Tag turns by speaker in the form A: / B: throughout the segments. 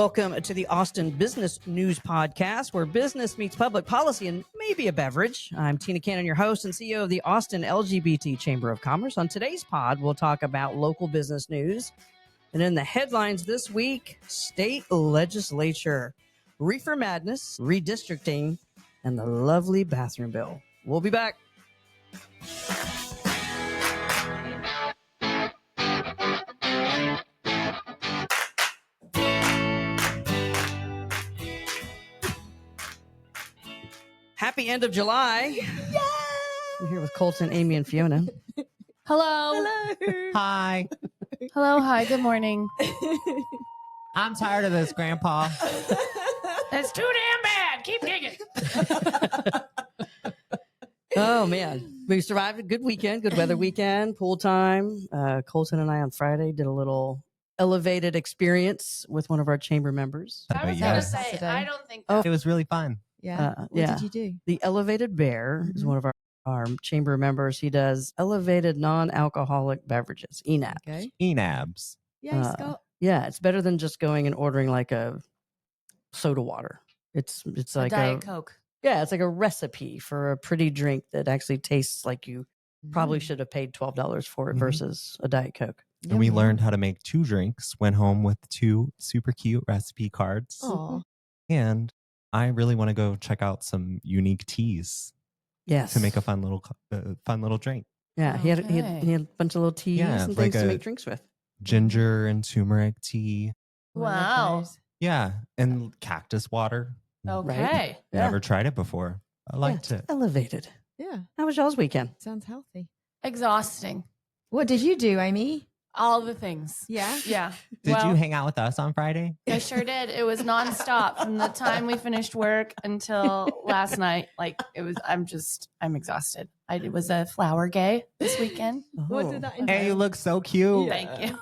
A: Welcome to the Austin Business News Podcast, where business meets public policy and maybe a beverage. I'm Tina Cannon, your host and CEO of the Austin LGBT Chamber of Commerce. On today's pod, we'll talk about local business news. And in the headlines this week, state legislature, reefer madness, redistricting, and the lovely bathroom bill. We'll be back. Happy end of July.
B: Yay!
A: I'm here with Colton, Amy, and Fiona.
C: Hello.
B: Hello.
D: Hi.
C: Hello. Hi. Good morning.
D: I'm tired of this, Grandpa.
C: It's too damn bad. Keep digging.
A: Oh, man. We survived a good weekend, good weather weekend, pool time. Colton and I on Friday did a little elevated experience with one of our chamber members.
C: I was going to say, I don't think
A: Oh.
D: It was really fun.
B: Yeah. What
A: yeah.
B: did you do?
A: The Elevated Bear is one of our chamber members. He does elevated non-alcoholic beverages, ENAB.
B: Okay.
D: ENABs.
B: Yeah, Scott.
A: Yeah, it's better than just going and ordering like a soda water. It's like
C: Diet Coke.
A: Yeah, it's like a recipe for a pretty drink that actually tastes like you probably should have paid $12 for it versus a Diet Coke.
D: And we learned how to make 2 drinks, went home with 2 super cute recipe cards.
B: Aw.
D: And I really want to go check out some unique teas
A: Yes.
D: to make a fun little drink.
A: Yeah, he had
C: Okay.
A: a bunch of little teas
D: Yeah,
A: and
D: like
A: things to
D: a-
A: make drinks with.
D: Ginger and turmeric tea.
C: Wow.
D: Yeah. And cactus water.
C: Okay.
A: Yeah.
D: Never tried it before. I liked
A: it's
D: it.
A: Elevated.
B: Yeah.
A: How was y'all's weekend?
B: Sounds healthy.
C: Exhausting.
B: What did you do, Amy?
C: All the things.
B: Yeah.
C: Yeah.
D: Did
C: Well,
D: you hang out with us on Friday?
C: I sure did. It was nonstop from the time we finished work until last night. Like I'm exhausted. I was a flower gay this weekend.
B: What did that entail?
D: Hey, you look so cute.
C: Thank you.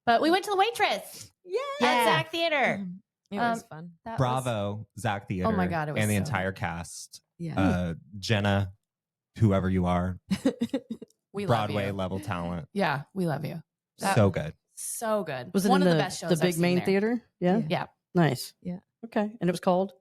C: But we went to the Waitress
B: Yeah.
C: at Zach Theater.
B: It was fun.
C: That was-
D: Bravo, Zach Theater.
C: Oh my God, it was
D: and the
C: so
D: entire cast.
B: Yeah.
D: Jenna, whoever you are,
C: we
D: Broadway
C: love you.
D: level talent.
C: Yeah, we love you. That-
D: So good.
C: So good.
A: Was it
C: one
A: in
C: of the best shows
A: the
C: I've
A: big
C: seen
A: main
C: there.
A: theater? Yeah?
B: Yeah.
C: Yeah.
A: Nice.
B: Yeah.
A: Okay. And it was called?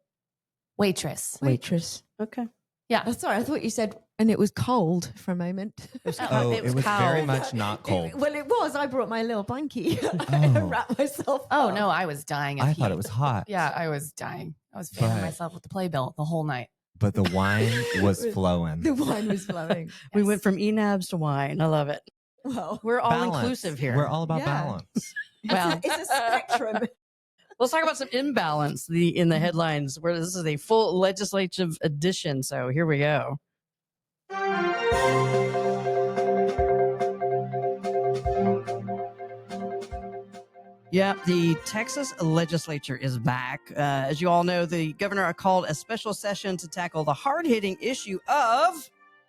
C: Waitress.
B: Waitress.
A: Okay.
C: Yeah.
B: Oh, sorry, I thought you said, and it was cold for a moment.
D: Oh, it was very
A: cold.
D: much not cold.
B: Well, it was. I brought my little blankie. I
D: Oh.
B: wrapped myself
C: Oh
B: up.
C: no, I was dying of
D: I thought
C: heat.
D: it was hot.
C: Yeah, I was dying. I was fanning
D: But-
C: myself with the playbill the whole night.
D: But the wine was flowing.
B: The wine was flowing.
A: We
C: Yes.
A: went from ENABs to wine. I love it.
B: Well,
A: We're all
D: Balance.
A: inclusive here.
D: We're all about
B: Yeah.
D: balance.
C: Well,
B: it's a spectrum.
A: Let's talk about some imbalance in the headlines where this is a full legislative edition. So here we go. Yeah, the Texas legislature is back. As you all know, the governor called a special session to tackle the hard-hitting issue of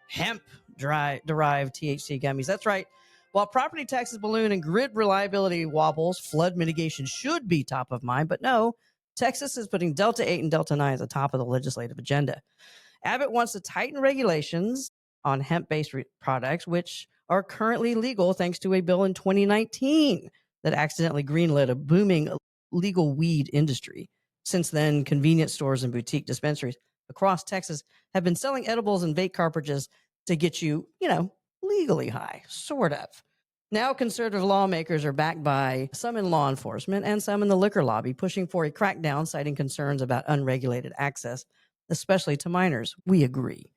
A: hemp-derived THC gummies. That's right. While property taxes balloon and grid reliability wobbles, flood mitigation should be top of mind. But no, Texas is putting Delta 8 and Delta 9 at the top of the legislative agenda. Abbott wants to tighten regulations on hemp-based products, which are currently legal thanks to a bill in 2019 that accidentally greenlit a booming legal weed industry. Since then, convenience stores and boutique dispensaries across Texas have been selling edibles and vape cartridges to get you, legally high, sort of. Now, conservative lawmakers are backed by some in law enforcement and some in the liquor lobby, pushing for a crackdown, citing concerns about unregulated access, especially to minors. We agree.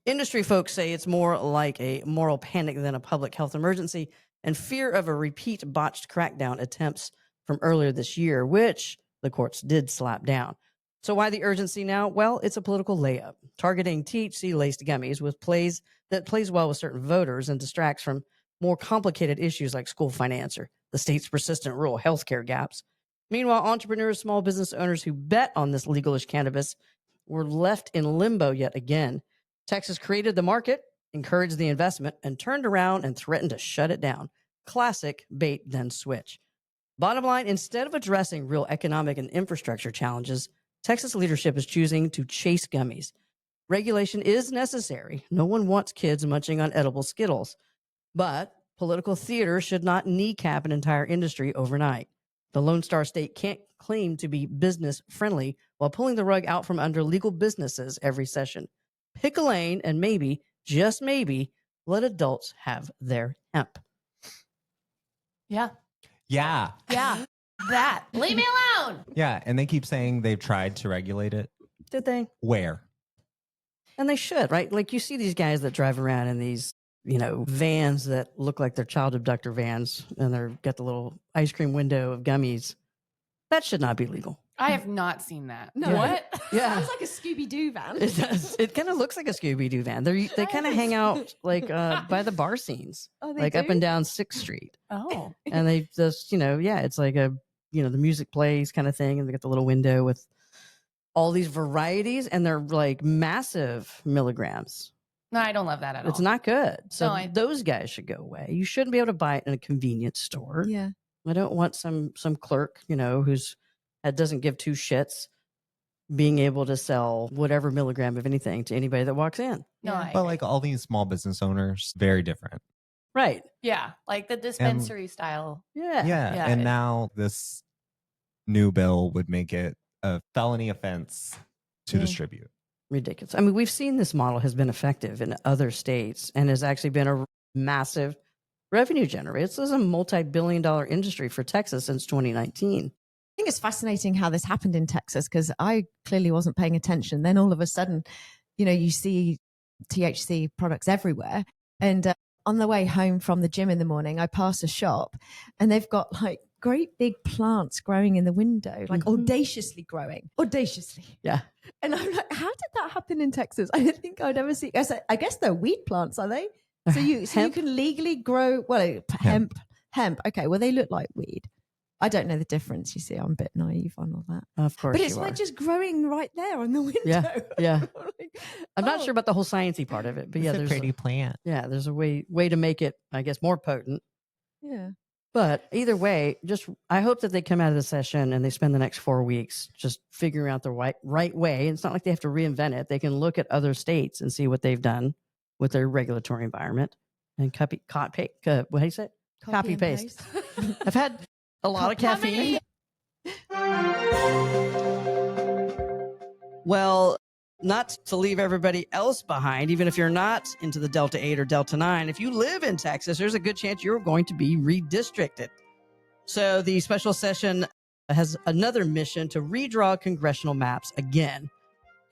A: Industry folks say it's more like a moral panic than a public health emergency, and fear of a repeat botched crackdown attempts from earlier this year, which the courts did slap down. So why the urgency now? Well, it's a political layup, targeting THC-laced gummies that plays well with certain voters and distracts from more complicated issues like school finance or the state's persistent rural healthcare gaps. Meanwhile, entrepreneurs, small business owners who bet on this legalish cannabis were left in limbo yet again. Texas created the market, encouraged the investment, and turned around and threatened to shut it down. Classic bait then switch. Bottom line, instead of addressing real economic and infrastructure challenges, Texas leadership is choosing to chase gummies. Regulation is necessary. No one wants kids munching on edible Skittles. But political theater should not kneecap an entire industry overnight. The Lone Star State can't claim to be business friendly while pulling the rug out from under legal businesses every session. Pick a lane and maybe, just maybe, let adults have their hemp.
C: Yeah.
D: Yeah.
C: Yeah. That. Leave me alone.
D: Yeah. And they keep saying they've tried to regulate it.
A: Did they?
D: Where?
A: And they should, right? Like you see these guys that drive around in these, vans that look like they're child abductor vans and they're got the little ice cream window of gummies. That should not be legal.
C: I have not seen that.
B: No.
C: What?
A: Yeah.
B: Sounds like a Scooby-Doo van.
A: It does. It kind of looks like a Scooby-Doo van. They kind of hang out like by the bar scenes,
B: Oh, they
A: like up
B: do?
A: and down 6th Street.
C: Oh.
A: And they just, it's like the music plays kind of thing. And they got the little window with all these varieties and they're like massive milligrams.
C: No, I don't love that at all.
A: It's not good. So
C: No,
A: those guys should go away. You shouldn't be able to buy it in a convenience store.
B: Yeah.
A: I don't want some clerk, that doesn't give two shits being able to sell whatever milligram of anything to anybody that walks in.
C: No,
B: Yeah.
C: I
D: But
C: agree.
D: like all these small business owners, very different.
A: Right.
C: Yeah, like the dispensary style.
A: Yeah.
D: Yeah.
C: Yeah.
D: And now this new bill would make it a felony offense to
B: Yeah.
D: distribute.
A: Ridiculous. I mean, we've seen this model has been effective in other states and has actually been a massive revenue generator. This is a multi-billion-dollar industry for Texas since 2019.
B: I think it's fascinating how this happened in Texas because I clearly wasn't paying attention. Then all of a sudden, you see THC products everywhere. And on the way home from the gym in the morning, I pass a shop and they've got like great big plants growing in the window, like audaciously growing, audaciously.
A: Yeah.
B: And I'm like, how did that happen in Texas? I didn't think I'd ever see. I guess they're weed plants, are they? So you
A: Hemp?
B: can legally grow hemp. Okay, well they look like weed. I don't know the difference. You see, I'm a bit naive on all that.
A: Of course
B: But it's
A: you
B: like
A: are.
B: just growing right there on the window.
A: Yeah, yeah.
B: Like,
A: I'm not
B: oh.
A: sure about the whole sciencey part of it, but yeah,
D: It's a
A: there's
D: pretty plant.
A: there's a way to make it, I guess, more potent.
B: Yeah.
A: But either way, I hope that they come out of the session and they spend the next 4 weeks just figuring out the right way. It's not like they have to reinvent it. They can look at other states and see what they've done with their regulatory environment and what do you say? Copy
B: and
A: paste. I've had a lot of caffeine. Well, not to leave everybody else behind, even if you're not into the Delta 8 or Delta 9, if you live in Texas, there's a good chance you're going to be redistricted. So the special session has another mission to redraw congressional maps again.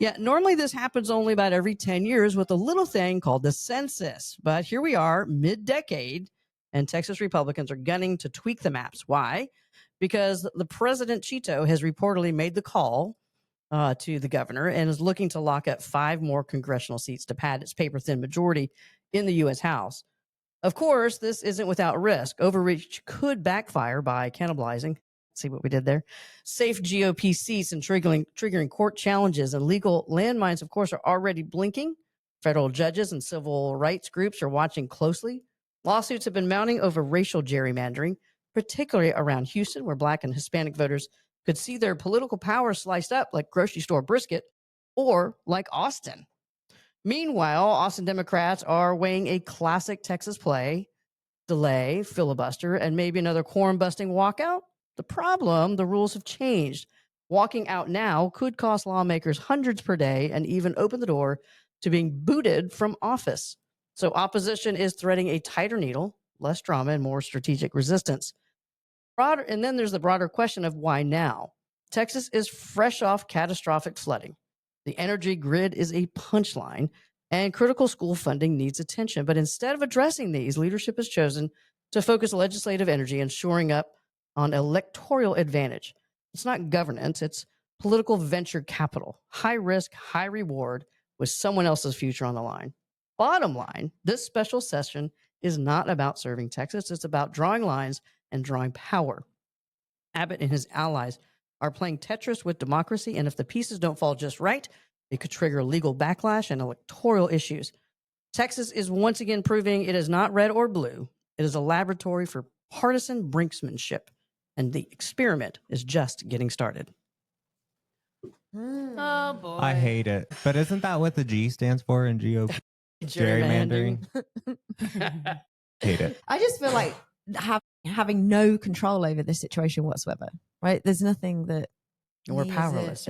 A: Yeah, normally this happens only about every 10 years with a little thing called the census. But here we are, mid-decade, and Texas Republicans are gunning to tweak the maps. Why? Because the President Cheeto has reportedly made the call to the governor and is looking to lock up 5 more congressional seats to pad its paper-thin majority in the U.S. House. Of course, this isn't without risk. Overreach could backfire by cannibalizing. See what we did there? Safe GOP seats and triggering court challenges and legal landmines, of course, are already blinking. Federal judges and civil rights groups are watching closely. Lawsuits have been mounting over racial gerrymandering, particularly around Houston, where Black and Hispanic voters could see their political power sliced up like grocery store brisket, or like Austin. Meanwhile, Austin Democrats are weighing a classic Texas play, delay, filibuster, and maybe another quorum-busting walkout. The problem, the rules have changed. Walking out now could cost lawmakers hundreds per day and even open the door to being booted from office. So opposition is threading a tighter needle, less drama, and more strategic resistance. And then there's the broader question of why now? Texas is fresh off catastrophic flooding. The energy grid is a punchline, and critical school funding needs attention. But instead of addressing these, leadership has chosen to focus legislative energy on shoring up on electoral advantage. It's not governance, it's political venture capital. High risk, high reward with someone else's future on the line. Bottom line, this special session is not about serving Texas. It's about drawing lines and drawing power. Abbott and his allies are playing Tetris with democracy, and if the pieces don't fall just right, it could trigger legal backlash and electoral issues. Texas is once again proving it is not red or blue. It is a laboratory for partisan brinksmanship, and the experiment is just getting started.
C: Oh boy.
D: I hate it. But isn't that what the G stands for in GOP? Gerrymandering. Hate it.
B: I just feel like having no control over this situation whatsoever, right? There's nothing that
A: We're
B: me
A: powerless.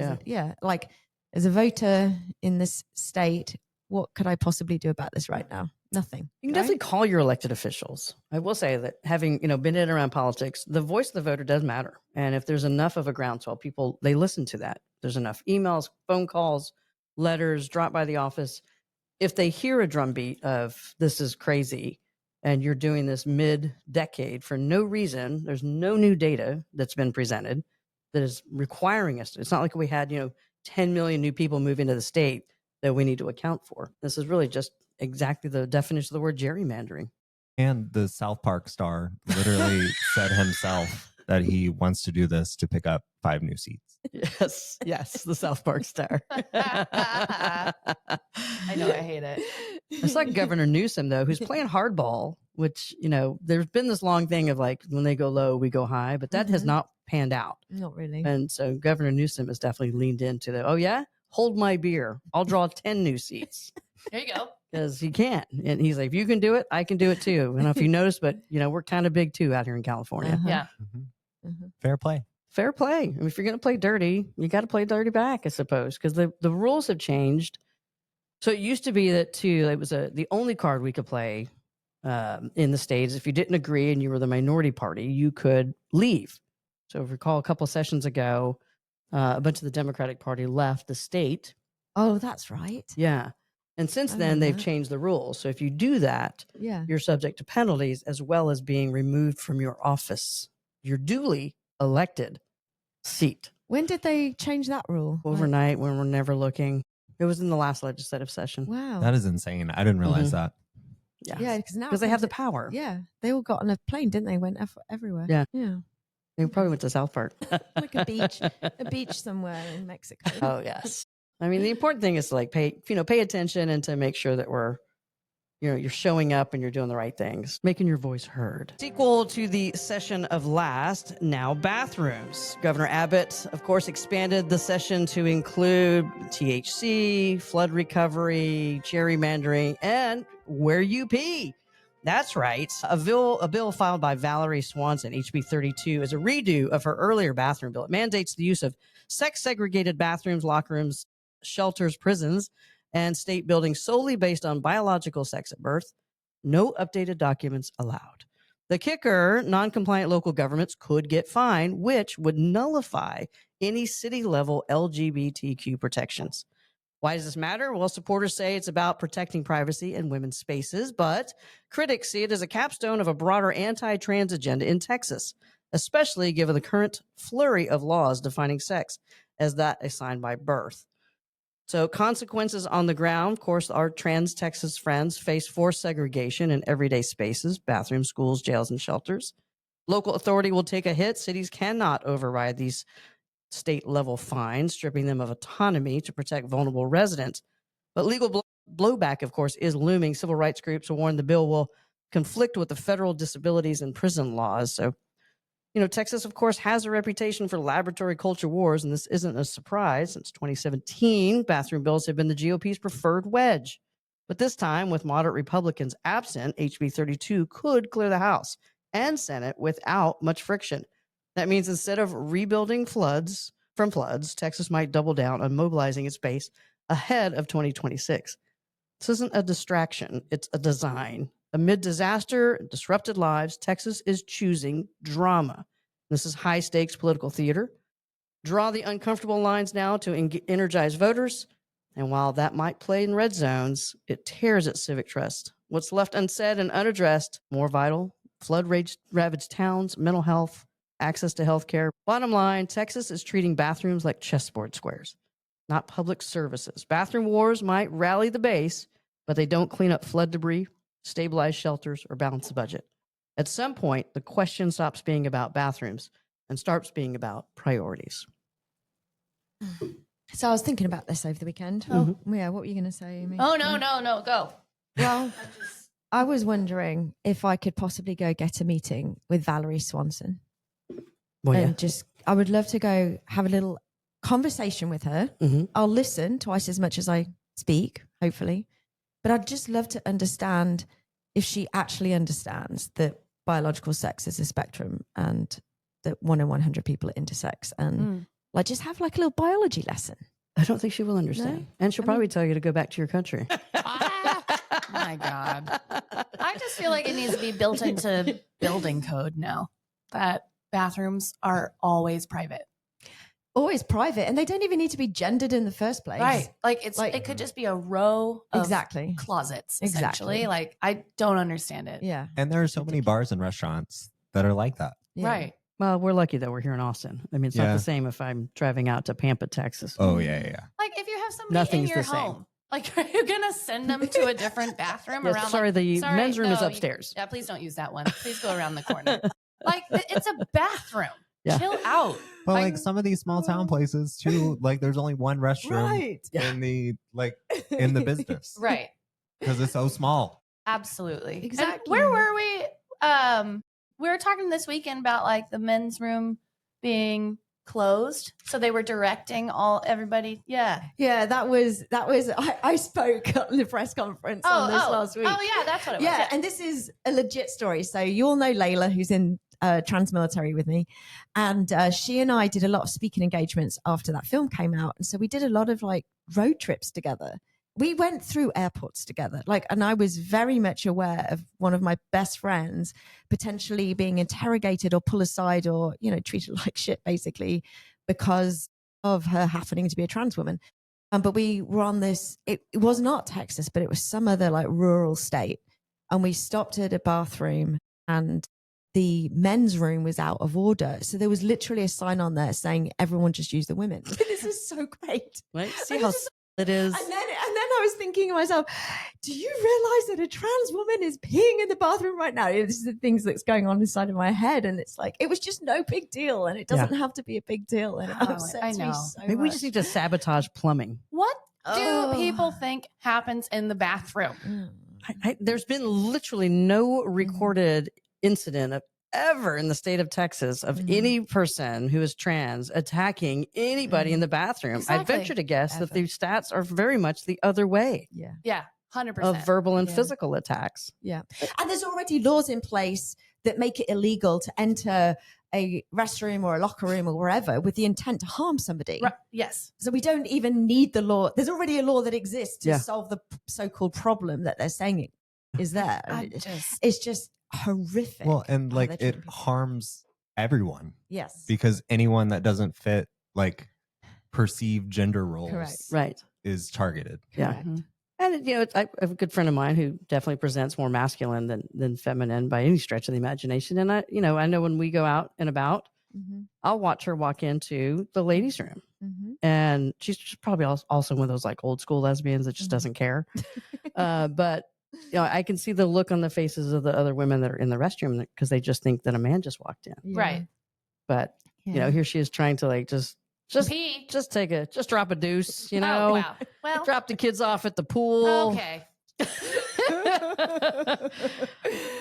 B: like as a voter in this state, what could I possibly do about this right now? Nothing.
A: You can
B: right?
A: definitely call your elected officials. I will say that having, been in and around politics, the voice of the voter does matter. And if there's enough of a groundswell, people, they listen to that. There's enough emails, phone calls, letters, drop by the office. If they hear a drumbeat of this is crazy and you're doing this mid-decade for no reason, there's no new data that's been presented that is requiring us. It's not like we had, 10 million new people moving to the state that we need to account for. This is really just exactly the definition of the word gerrymandering.
D: And the South Park star literally said himself that he wants to do this to pick up 5 new seats.
A: Yes, the South Park star.
C: I know, I hate it.
A: It's like Governor Newsom, though, who's playing hardball, which, there's been this long thing of like, when they go low, we go high, but that has not panned out.
B: Not really.
A: And so Governor Newsom has definitely leaned into the, oh, yeah, hold my beer. I'll draw 10 new seats.
C: There you go.
A: Because he can. And he's like, if you can do it, I can do it too. I don't know if you noticed, but, we're kind of big too out here in California.
B: Uh-huh.
C: Yeah.
D: Fair play.
A: Fair play. I mean, if you're going to play dirty, you got to play dirty back, I suppose, because the rules have changed. So it used to be that too, it was the only card we could play in the States. If you didn't agree and you were the minority party, you could leave. So if you recall a couple of sessions ago, a bunch of the Democratic Party left the state.
B: Oh, that's right.
A: Yeah. And since
B: I
A: then,
B: remember
A: they've
B: that.
A: changed the rules. So if you do that,
B: Yeah.
A: you're subject to penalties as well as being removed from your office, your duly elected seat.
B: When did they change that rule?
A: Overnight when we're never looking. It was in the last legislative session.
B: Wow.
D: That is insane. I didn't realize that.
B: Yeah, because now
A: Because they have the power.
B: Yeah, they all got on a plane, didn't they? Went everywhere.
A: Yeah.
B: Yeah.
A: They probably went to South Park.
B: Like a beach somewhere in Mexico.
A: Oh, yes. I mean, the important thing is to like pay attention and to make sure that we're, you're showing up and you're doing the right things, making your voice heard. Sequel to the session of last, now bathrooms. Governor Abbott, of course, expanded the session to include THC, flood recovery, gerrymandering, and where you pee. That's right. A bill filed by Valerie Swanson, HB 32, is a redo of her earlier bathroom bill. It mandates the use of sex-segregated bathrooms, locker rooms, shelters, prisons, and state buildings solely based on biological sex at birth. No updated documents allowed. The kicker, non-compliant local governments could get fined, which would nullify any city-level LGBTQ protections. Why does this matter? Well, supporters say it's about protecting privacy and women's spaces, but critics see it as a capstone of a broader anti-trans agenda in Texas, especially given the current flurry of laws defining sex as that assigned by birth. So consequences on the ground, of course, our trans Texas friends face forced segregation in everyday spaces, bathrooms, schools, jails, and shelters. Local authority will take a hit. Cities cannot override these state-level fines, stripping them of autonomy to protect vulnerable residents. But legal blowback, of course, is looming. Civil rights groups warn the bill will conflict with the federal disabilities and prison laws. So, Texas, of course, has a reputation for laboratory culture wars, and this isn't a surprise. Since 2017, bathroom bills have been the GOP's preferred wedge. But this time, with moderate Republicans absent, HB 32 could clear the House and Senate without much friction. That means instead of rebuilding floods, Texas might double down on mobilizing its base ahead of 2026. This isn't a distraction, it's a design. Amid disaster, disrupted lives, Texas is choosing drama. This is high-stakes political theater. Draw the uncomfortable lines now to energize voters, and while that might play in red zones, it tears at civic trust. What's left unsaid and unaddressed, more vital, flood-ravaged towns, mental health, access to health care. Bottom line, Texas is treating bathrooms like chessboard squares, not public services. Bathroom wars might rally the base, but they don't clean up flood debris, stabilize shelters, or balance the budget. At some point, the question stops being about bathrooms and starts being about priorities.
B: So I was thinking about this over the weekend.
A: Mhm.
B: Yeah, what were you going to say, Amy?
C: Oh, no, go.
B: Well, I was wondering if I could possibly go get a meeting with Valerie Swanson.
A: Well,
B: And I would love to go have a little conversation with her.
A: Mhm.
B: I'll listen twice as much as I speak, hopefully. But I'd just love to understand if she actually understands that biological sex is a spectrum and that 1 in 100 people are intersex, and like just have like a little biology lesson.
A: I don't think she will understand.
B: No?
A: And she'll probably tell you to go back to your country.
C: My God. I just feel like it needs to be built into building code now that bathrooms are always private.
B: Always private, and they don't even need to be gendered in the first place.
C: Right. Like it could just be a row of
B: Exactly.
C: closets,
B: Exactly.
C: essentially. Like I don't understand it.
B: Yeah.
D: And there are so many bars and restaurants that are like that.
B: Yeah.
C: Right.
A: Well, we're lucky that we're here in Austin. I mean, it's not
D: Yeah.
A: the same if I'm driving out to Pampa, Texas.
D: Oh, yeah.
C: Like if you have somebody
A: Nothing's
C: in your
A: the same.
C: home, like are you gonna send them to a different bathroom
A: Yes,
C: around?
A: sorry,
C: like,
A: the men's room is
C: no,
A: upstairs.
C: Yeah, please don't use that one. Please go around the corner. Like it's a bathroom.
A: Yeah.
C: Chill out.
D: But
C: Like-
D: like some of these small town places too, like there's only one restroom
B: Right.
D: in the in the business.
C: Right.
D: Because it's so small.
C: Absolutely. And
B: Exactly.
C: where were we? We were talking this weekend about like the men's room being closed. So they were directing everybody. Yeah.
B: Yeah, that was I spoke at the press conference on this last week.
C: Oh yeah, that's what it was.
B: Yeah, and this is a legit story. So you all know Layla, who's in trans-military with me, and she and I did a lot of speaking engagements after that film came out, and so we did a lot of like road trips together. We went through airports together, and I was very much aware of one of my best friends potentially being interrogated or pulled aside or treated like shit basically because of her happening to be a trans woman. But we were on this. It was not Texas, but it was some other like rural state, and we stopped at a bathroom and the men's room was out of order. So there was literally a sign on there saying, everyone just use the women. This is so great.
A: Right? See how it is.
B: And then I was thinking to myself, do you realize that a trans woman is peeing in the bathroom right now? This is the things that's going on inside of my head. And it's like, it was just no big deal. And it doesn't have to be a big deal. And it upsets
C: I
B: me
C: know.
B: so
A: Maybe we just need to sabotage plumbing.
C: What do
B: Oh.
C: people think happens in the bathroom?
A: There's been literally no recorded incident of ever in the state of Texas of any person who is trans attacking anybody in the bathroom. I
C: Exactly.
A: venture to guess that
B: Ever.
A: the stats are very much the other way
B: Yeah.
C: Yeah, 100%.
A: of verbal and
B: Yeah.
A: physical attacks.
B: Yeah. And there's already laws in place that make it illegal to enter a restroom or a locker room or wherever with the intent to harm somebody.
C: Right. Yes.
B: So we don't even need the law. There's already a law that exists to
A: Yeah.
B: solve the so-called problem that they're saying is there. It's just horrific.
D: Well, and
B: how
D: like
B: they're
D: it
B: treating people.
D: harms everyone
B: Yes.
D: because anyone that doesn't fit like perceived gender roles
B: Correct.
A: Right.
D: is targeted.
A: Yeah.
C: Mhm.
A: And, I have a good friend of mine who definitely presents more masculine than feminine by any stretch of the imagination. And I know when we go out and about,
B: Mm-hmm.
A: I'll watch her walk into the ladies' room.
B: Mm-hmm.
A: And she's probably also one of those like old school lesbians that just doesn't care. But I can see the look on the faces of the other women that are in the restroom because they just think that a man just walked in.
C: Right.
A: But here she is trying to like just
C: Pee.
A: just drop a deuce,
C: Oh, wow. Well,
A: drop the kids off at the pool.
C: okay.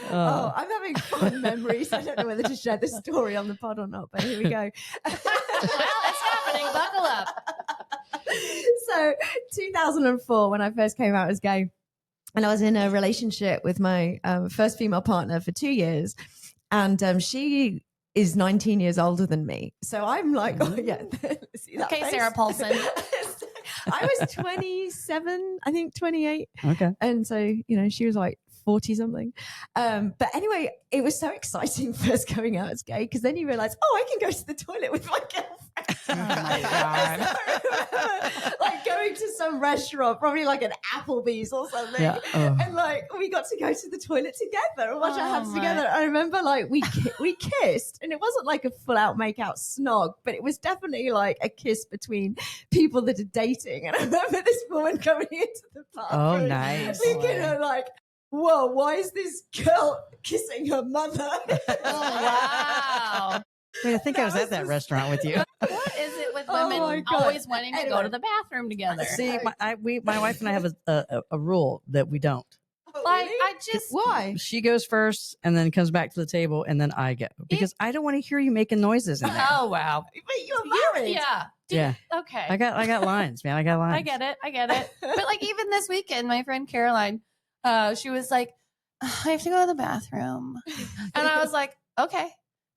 B: Oh, I'm having fun memories. I don't know whether to share this story on the pod or not, but here we go.
C: Well, it's happening. Buckle up.
B: So 2004, when I first came out as gay, and I was in a relationship with my first female partner for 2 years, and she is 19 years older than me. So I'm like, oh yeah. See that
C: Okay,
B: face?
C: Sarah Paulson.
B: I was 27, I think 28.
A: Okay.
B: And so, she was like 40 something. But anyway, it was so exciting first going out as gay because then you realize, I can go to the toilet with my girlfriend.
C: Oh my God.
B: So I remember, like going to some restaurant, probably like an Applebee's or something.
A: Yeah. Oh.
B: And like we got to go to the toilet together and wash our
C: Oh,
B: hands
C: my.
B: together. I remember like we kissed, and it wasn't like a full out make out snog, but it was definitely like a kiss between people that are dating. And I remember this woman coming into the bathroom.
A: Oh, nice.
B: Thinking her like, whoa, why is this girl kissing her mother?
C: Oh, wow.
A: Wait, I think I was at that restaurant with you.
C: What is it with
B: Oh
C: women
B: my God.
C: always wanting to go
B: Anyway.
C: to the bathroom together?
A: See, my wife and I have a rule that we don't.
C: Like, I just.
B: Why?
A: She goes first and then comes back to the table and then I go because I don't want to hear you making noises in there.
C: Oh, wow.
B: But you're married.
C: Yeah.
A: Yeah.
C: Okay.
A: I got lines, man. I got lines.
C: I get it. But like even this weekend, my friend Caroline, she was like, I have to go to the bathroom. And I was like, okay.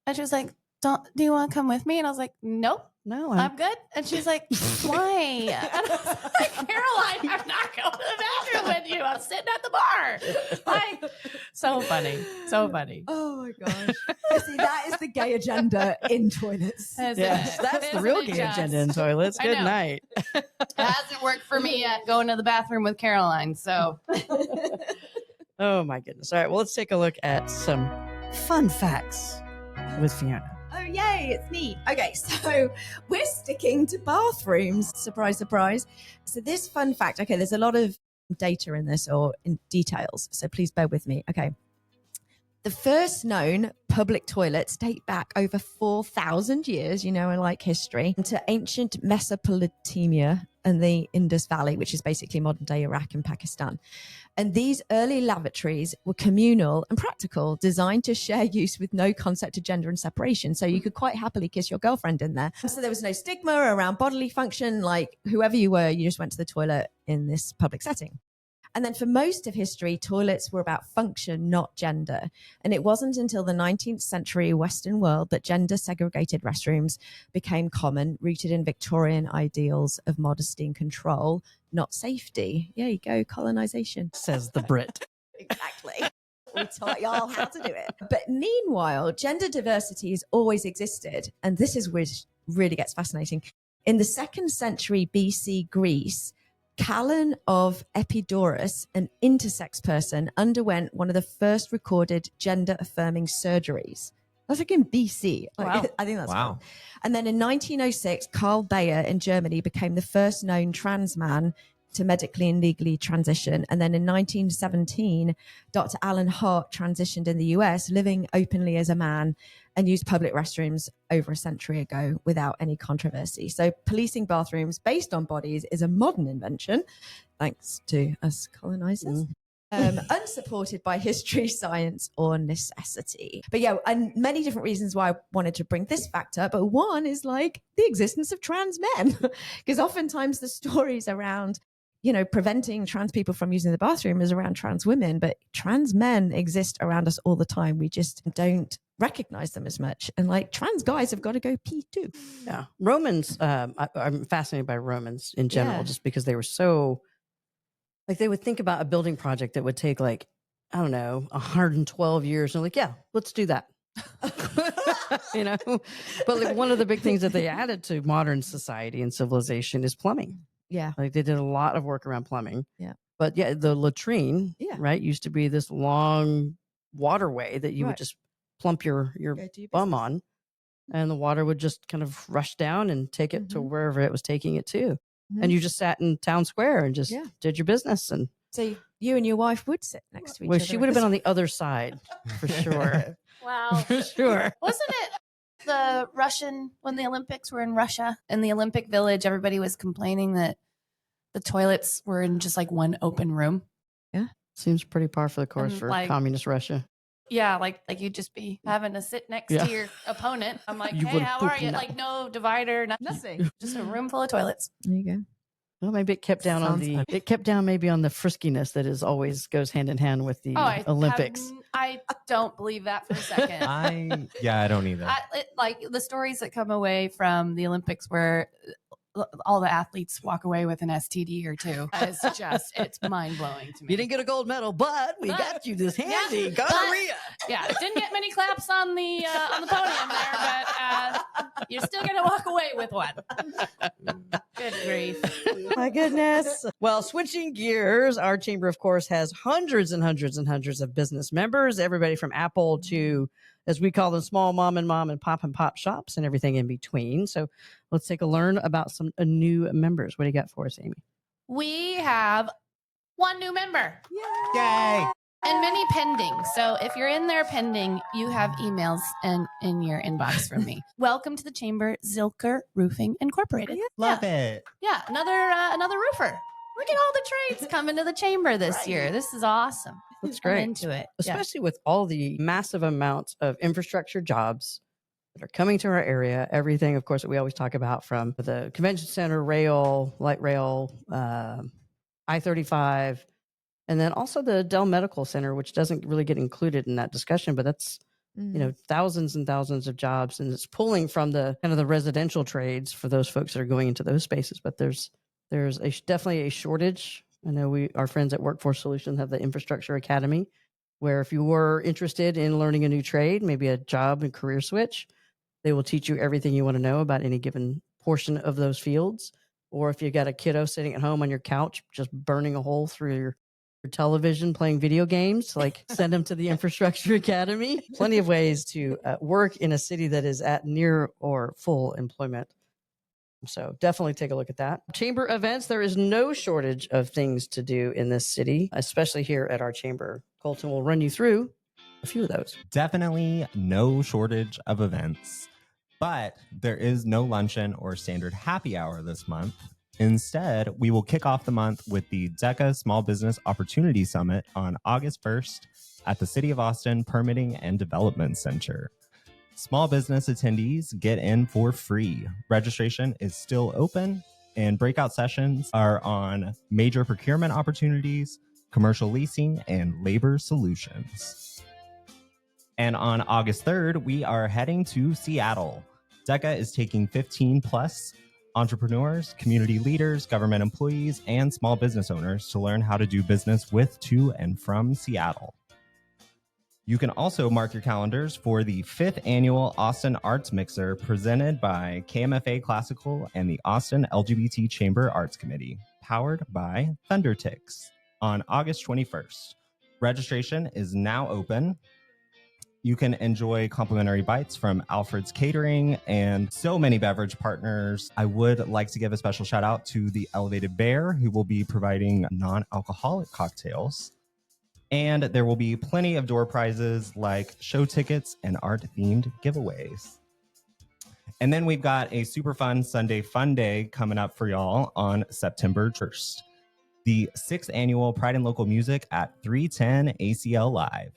C: And she was like, do you want to come with me? And I was like, nope.
A: No,
C: I'm good. And she's like, why? And I was like, Caroline, I'm not going to the bathroom with you. I'm sitting at the bar. Like, so funny. So funny.
B: Oh my gosh. See, that is the gay agenda in toilets.
A: Yes, that's the real gay agenda in toilets.
C: I
A: Good
C: know.
A: night.
C: It hasn't worked for me yet going to the bathroom with Caroline. So
A: Oh my goodness. All right, well, let's take a look at some fun facts with Fiona.
B: Oh, yay, it's me. Okay, so we're sticking to bathrooms. Surprise, surprise. So this fun fact, okay, there's a lot of data in this or in details, so please bear with me. Okay. The first known public toilets date back over 4,000 years, you know, I like history, to ancient Mesopotamia and the Indus Valley, which is basically modern day Iraq and Pakistan. And these early lavatories were communal and practical, designed to share use with no concept of gender and separation. So you could quite happily kiss your girlfriend in there. So there was no stigma around bodily function, like whoever you were, you just went to the toilet in this public setting. And then for most of history, toilets were about function, not gender. And it wasn't until the 19th century Western world that gender segregated restrooms became common, rooted in Victorian ideals of modesty and control, not safety. There you go, colonization.
A: Says the Brit.
B: Exactly. We taught y'all how to do it. But meanwhile, gender diversity has always existed. And this is where it really gets fascinating. In the 2nd century BC Greece, Callan of Epidaurus, an intersex person, underwent one of the first recorded gender-affirming surgeries. That's like in BC.
C: Wow.
B: I think that's
D: Wow.
B: cool. And then in 1906, Karl Bayer in Germany became the first known trans man to medically and legally transition. And then in 1917, Dr. Alan Hart transitioned in the US, living openly as a man, and used public restrooms over a century ago without any controversy. So policing bathrooms based on bodies is a modern invention, thanks to us colonizers. Unsupported by history, science, or necessity. But yeah, and many different reasons why I wanted to bring this fact up. But one is like the existence of trans men, because oftentimes the stories around, you know, preventing trans people from using the bathroom is around trans women, but trans men exist around us all the time. We just don't recognize them as much. And like trans guys have got to go pee too.
A: Yeah. Romans, I'm fascinated by Romans in general,
B: Yeah.
A: just because they were so, like, they would think about a building project that would take, like, I don't know, 112 years. And like, yeah, let's do that. You know, but like one of the big things that they added to modern society and civilization is plumbing.
B: Yeah.
A: Like they did a lot of work around plumbing.
B: Yeah.
A: But yeah, the latrine,
B: Yeah.
A: right, used to be this long waterway that you would
B: Right.
A: just plump your
B: Go do your
A: bum
B: business.
A: on, and the water would just kind of rush down and take it to
B: Mhm.
A: wherever it was taking it to.
B: Mhm.
A: And you just sat in town square and just
B: Yeah.
A: did your business. And
B: So you and your wife would sit next to each
A: well,
B: other.
A: she would have been on the other side for sure.
C: wow.
A: For sure.
C: Wasn't it the Russian, when the Olympics were in Russia, in the Olympic Village, everybody was complaining that the toilets were in just like one open room.
A: Seems pretty par for the course
C: And,
A: for
C: like,
A: communist Russia.
C: Yeah, like you'd just be having to sit next
A: Yeah.
C: to your opponent. I'm like,
A: You
C: hey,
A: would
C: how
A: poop
C: are you?
A: now.
C: Like no divider,
B: Nothing.
C: just a room full of toilets.
B: There you go.
A: Well, maybe it kept down
B: Sounds fun.
A: it kept down maybe on the friskiness that is always goes hand in hand with the Olympics.
C: I don't believe that for a second.
D: I don't either.
C: Like the stories that come away from the Olympics where all the athletes walk away with an STD or two. It's mind blowing to me.
A: You didn't get a gold medal, but we got you this handy
C: Yeah,
A: gonorrhea.
C: Yeah, didn't get many claps on the podium there, but you're still gonna walk away with one. Good grief.
A: My goodness. Well, switching gears, our chamber, of course, has hundreds and hundreds and hundreds of business members, everybody from Apple to, as we call them, small mom and pop shops and everything in between. So let's take a learn about some new members. What do you got for us, Amy?
C: We have one new member.
D: Yay!
C: And many pending. So if you're in there pending, you have emails in your inbox from me. Welcome to the chamber, Zilker Roofing Incorporated.
D: Love it.
C: Yeah, another roofer. Look at all the trades coming to the chamber this year. This is awesome.
A: That's
C: I'm
A: great.
C: into it. Yeah.
A: Especially with all the massive amounts of infrastructure jobs that are coming to our area. Everything, of course, that we always talk about, from the convention center, rail, light rail, I-35, And then also the Dell Medical Center, which doesn't really get included in that discussion, but that's, thousands and thousands of jobs. And it's pulling from the kind of the residential trades for those folks that are going into those spaces. But there's definitely a shortage. I know our friends at Workforce Solutions have the Infrastructure Academy, where if you were interested in learning a new trade, maybe a job and career switch, they will teach you everything you want to know about any given portion of those fields. Or if you got a kiddo sitting at home on your couch, just burning a hole through your television, playing video games, like send them to the Infrastructure Academy. Plenty of ways to work in a city that is at near or full employment. So definitely take a look at that. Chamber events, there is no shortage of things to do in this city, especially here at our chamber. Colton will run you through a few of those.
D: Definitely no shortage of events, but there is no luncheon or standard happy hour this month. Instead, we will kick off the month with the DECA Small Business Opportunity Summit on August 1st at the City of Austin Permitting and Development Center. Small business attendees get in for free. Registration is still open, and breakout sessions are on major procurement opportunities, commercial leasing, and labor solutions. And on August 3rd, we are heading to Seattle. DECA is taking 15 plus entrepreneurs, community leaders, government employees, and small business owners to learn how to do business with, to, and from Seattle. You can also mark your calendars for the 5th annual Austin Arts Mixer presented by KMFA Classical and the Austin LGBT Chamber Arts Committee, powered by Thunderticks, on August 21st. Registration is now open. You can enjoy complimentary bites from Alfred's Catering and so many beverage partners. I would like to give a special shout out to the Elevated Bear, who will be providing non-alcoholic cocktails. And there will be plenty of door prizes like show tickets and art-themed giveaways. And then we've got a super fun Sunday Fun Day coming up for y'all on September 1st. The 6th annual Pride in Local Music at 310 ACL Live.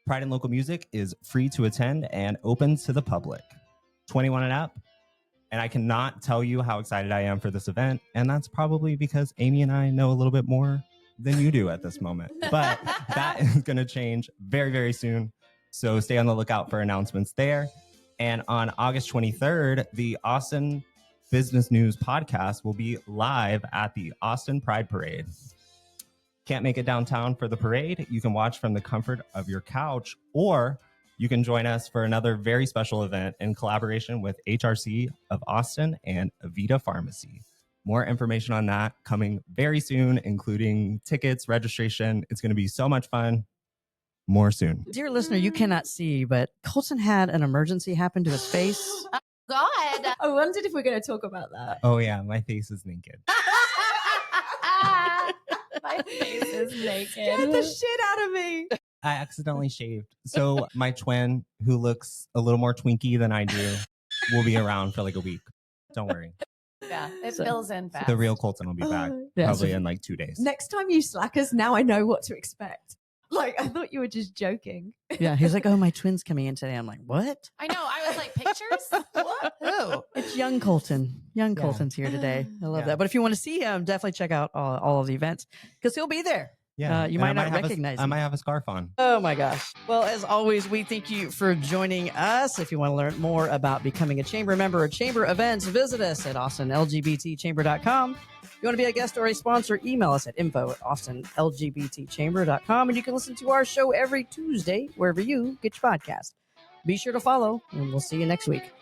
D: Pride in Local Music is free to attend and open to the public. 21 and up. And I cannot tell you how excited I am for this event. And that's probably because Amy and I know a little bit more than you do at this moment. But that is going to change very, very soon. So stay on the lookout for announcements there. And on August 23rd, the Austin Business News podcast will be live at the Austin Pride Parade. Can't make it downtown for the parade? You can watch from the comfort of your couch, or you can join us for another very special event in collaboration with HRC of Austin and Avita Pharmacy. More information on that coming very soon, including tickets, registration. It's going to be so much fun. More soon.
A: Dear listener, you cannot see, but Colton had an emergency happen to his face.
C: God.
B: I wondered if we're going to talk about that.
D: Oh yeah, my face is naked.
C: My face is naked.
B: Scared the shit out of me.
D: I accidentally shaved. So my twin, who looks a little more twinky than I do, will be around for like a week. Don't worry.
C: Yeah, it fills in fast.
D: The real Colton will be back probably in like 2 days.
B: Next time you slackers, now I know what to expect. Like, I thought you were just joking.
A: Yeah, he's like, oh, my twin's coming in today. I'm like, what?
C: I know. I was like, pictures? What? Who?
A: It's young Colton. Young Colton's here today. I love that. But if you want to see him, definitely check out all of the events because he'll be there.
D: Yeah,
A: you might not recognize him.
D: I might have a scarf on.
A: Oh my gosh. Well, as always, we thank you for joining us. If you want to learn more about becoming a chamber member or chamber events, visit us at austinlgbtchamber.com. If you want to be a guest or a sponsor, email us at info@austinlgbtchamber.com. And you can listen to our show every Tuesday, wherever you get your podcast. Be sure to follow, and we'll see you next week.